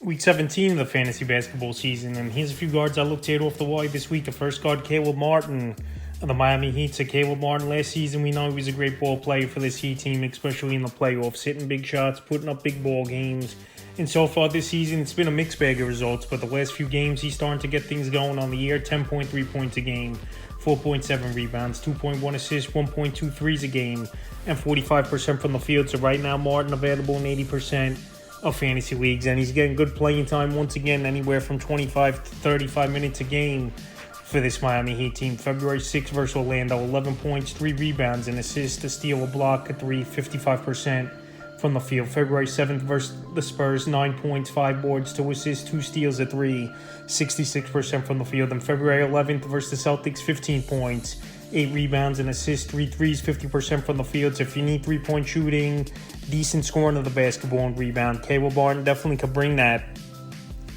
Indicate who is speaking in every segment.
Speaker 1: Week 17 of the fantasy basketball season, and here's a few guards I looked at off the wire this week. The first guard, Caleb Martin of the Miami Heat. So Caleb Martin, last season we know he was a great ball player for this Heat team, especially in the playoffs, hitting big shots, putting up big ball games. And so far this season, it's been a mixed bag of results, but the last few games, he's starting to get things going on the year. 10.3 points a game, 4.7 rebounds, 2.1 assists, 1.2 threes a game, and 45% from the field. So right now, Martin available in 80% of fantasy leagues, and he's getting good playing time once again, anywhere from 25 to 35 minutes a game for this Miami Heat team. February 6th versus Orlando, 11 points, 3 rebounds, an assist, a steal, a block, a 3, 55% from the field. February 7th versus the Spurs, 9 points, 5 boards, 2 assists, 2 steals, a 3, 66% from the field. And February 11th versus the Celtics, 15 points, 8 rebounds, an assist, 3 threes, 50% from the field. So if you need three-point shooting, decent scoring of the basketball and rebound, Caleb Martin definitely could bring that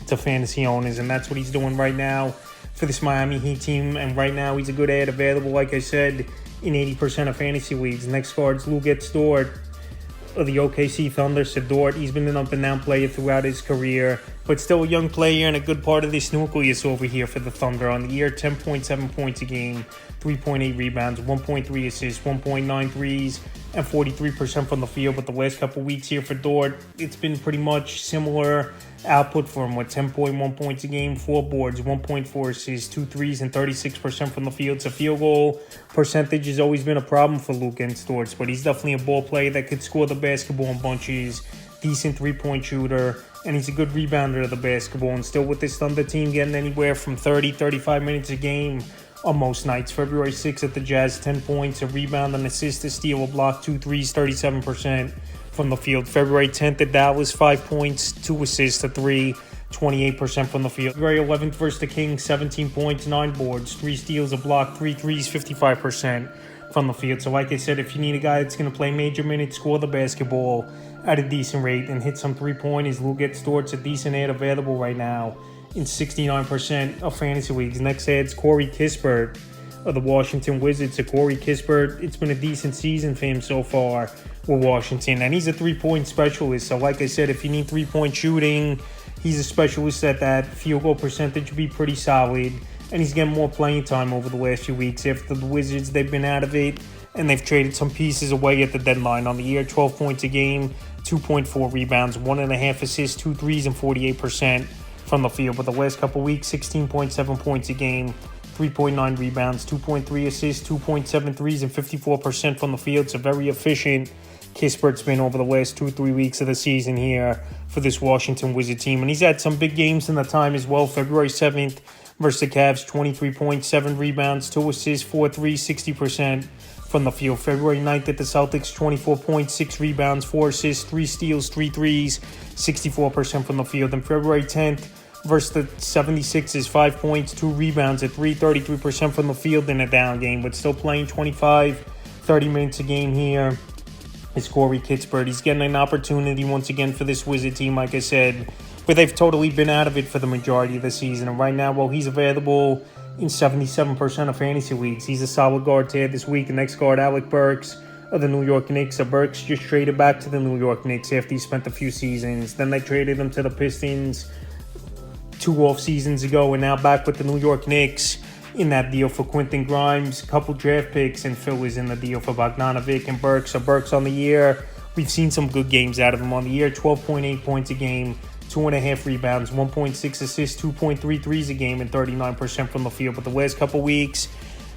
Speaker 1: to fantasy owners, and that's what he's doing right now for this Miami Heat team. And right now, he's a good ad available, like I said, in 80% of fantasy leagues. Next guard's Luguentz Dort of the OKC Thunder. So Dort, he's been an up-and-down player throughout his career, but still a young player and a good part of this nucleus over here for the Thunder. On the year, 10.7 points a game, 3.8 rebounds, 1.3 assists, 1.9 threes, and 43% from the field. But the last couple weeks here for Dort, it's been pretty much similar output for him, with 10.1 points a game, 4 boards, 1.4 assists, 2 threes, and 36% from the field. So field goal percentage has always been a problem for Luguentz Dort, but he's definitely a ball player that could score the basketball in bunches, decent three-point shooter, and he's a good rebounder of the basketball. And still with this Thunder team getting anywhere from 35 minutes a game on most nights. February 6th at the Jazz, 10 points, a rebound, an assist, a steal, a block, 2 threes, 37% from the field. February 10th at Dallas, 5 points, 2 assists, a 3, 28% from the field. February 11th versus the Kings, 17 points, 9 boards, 3 steals, a block, 3 threes, 55% from the field. So like I said, if you need a guy that's going to play major minutes, score the basketball at a decent rate, and hit some three-pointers, Luguentz Dort's a decent ad available right now in 69% of fantasy leagues. Next ad's Corey Kispert of the Washington Wizards. So Corey Kispert, it's been a decent season for him so far with Washington, and he's a three-point specialist. So like I said, if you need three-point shooting, he's a specialist at that. Field goal percentage would be pretty solid, and he's getting more playing time over the last few weeks. After the Wizards, they've been out of it, and they've traded some pieces away at the deadline. On the year, 12 points a game, 2.4 rebounds, 1.5 assists, 2 threes, and 48% from the field. But the last couple weeks, 16.7 points a game, 3.9 rebounds, 2.3 assists, 2.7 threes, and 54% from the field. So very efficient Kispert's been over the last 2-3 weeks of the season here for this Washington Wizard team. And he's had some big games in the time as well. February 7th versus the Cavs, 23 points, 7 rebounds, 2 assists, 4 threes, 60% from the field. February 9th at the Celtics, 24 points, 6 rebounds, 4 assists, 3 steals, 3 threes, 64% from the field. And February 10th versus the 76ers, 5 points, 2 rebounds, a 3, 33% from the field in a down game, but still playing 25, 30 minutes a game here is Corey Kispert. He's getting an opportunity once again for this Wizard team, like I said, but they've totally been out of it for the majority of the season. And right now, well, he's available in 77% of fantasy leagues. He's a solid guard to add this week. The next guard, Alec Burks of the New York Knicks. So Burks just traded back to the New York Knicks after he spent a few seasons. Then they traded him to the Pistons 2 off seasons ago, and now back with the New York Knicks in that deal for Quentin Grimes, a couple draft picks, and Phil is in the deal for Bogdanovic and Burks. So Burks on the year, we've seen some good games out of him. On the year, 12.8 points a game, 2.5 rebounds, 1.6 assists, 2.3 threes a game, and 39% from the field. But the last couple weeks,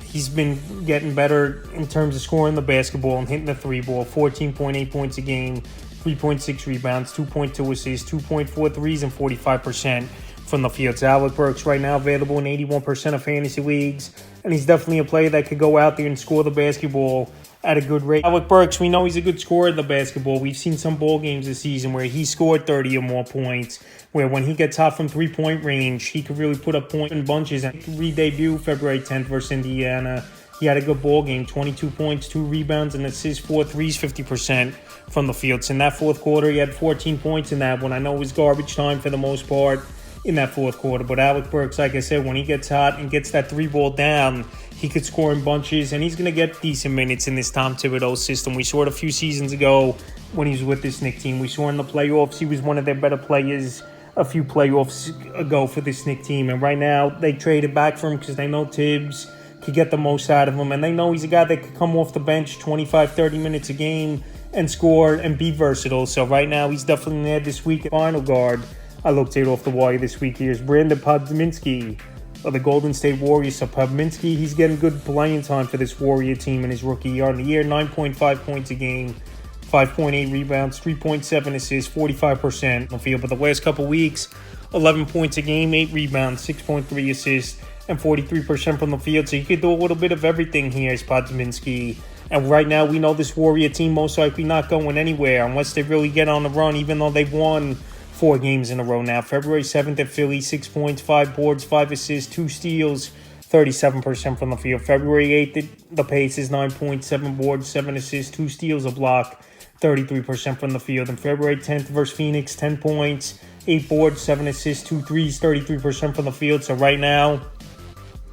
Speaker 1: he's been getting better in terms of scoring the basketball and hitting the three ball. 14.8 points a game, 3.6 rebounds, 2.2 assists, 2.4 threes, and 45% from the field. So Alec Burks right now available in 81% of fantasy leagues, and he's definitely a player that could go out there and score the basketball at a good rate. Alec Burks, we know he's a good scorer of the basketball. We've seen some ball games this season where he scored 30 or more points, where when he gets hot from three-point range, he could really put up points in bunches. And re-debut February 10th versus Indiana. He had a good ball game, 22 points, 2 rebounds, and assists, 4 threes, 50% from the field. So in that fourth quarter, he had 14 points in that one. I know it was garbage time for the most part in that fourth quarter, but Alec Burks, like I said, when he gets hot and gets that three ball down, he could score in bunches, and he's going to get decent minutes in this Tom Thibodeau system. We saw it a few seasons ago when he was with this Knicks team. We saw in the playoffs he was one of their better players a few playoffs ago for this Knicks team. And right now, they traded back for him because they know Tibbs could get the most out of him. And they know he's a guy that could come off the bench 25, 30 minutes a game and score and be versatile. So right now, he's definitely there this week. Final guard I looked at off the wire this week here is Brandon Podziemski of the Golden State Warriors. So Podziemski, he's getting good playing time for this Warrior team in his rookie year. On the year, 9.5 points a game, 5.8 rebounds, 3.7 assists, 45% on the field. But the last couple weeks, 11 points a game, 8 rebounds, 6.3 assists, and 43% from the field. So you could do a little bit of everything here as Podziemski. And right now, we know this Warrior team most likely not going anywhere unless they really get on the run, even though they've won 4 games in a row now. February 7th at Philly, 6 points, 5 boards, 5 assists, 2 steals, 37% from the field. February 8th at the Pacers, 9 points, 7 boards, 7 assists, 2 steals, a block, 33% from the field. And February 10th versus Phoenix, 10 points, 8 boards, 7 assists, 2 threes, 33% from the field. So right now,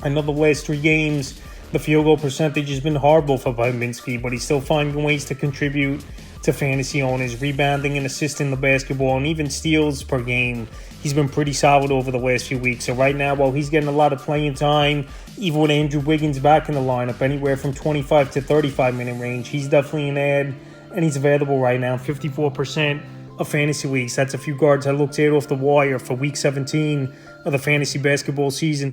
Speaker 1: I know the last 3 games, the field goal percentage has been horrible for Podziemski, but he's still finding ways to contribute to fantasy owners, rebounding and assisting the basketball, and even steals per game. He's been pretty solid over the last few weeks. So right now, while he's getting a lot of playing time, even with Andrew Wiggins back in the lineup, anywhere from 25 to 35-minute range, he's definitely an ad, and he's available right now, 54% of fantasy leagues. That's a few guards I looked at off the wire for Week 17 of the fantasy basketball season.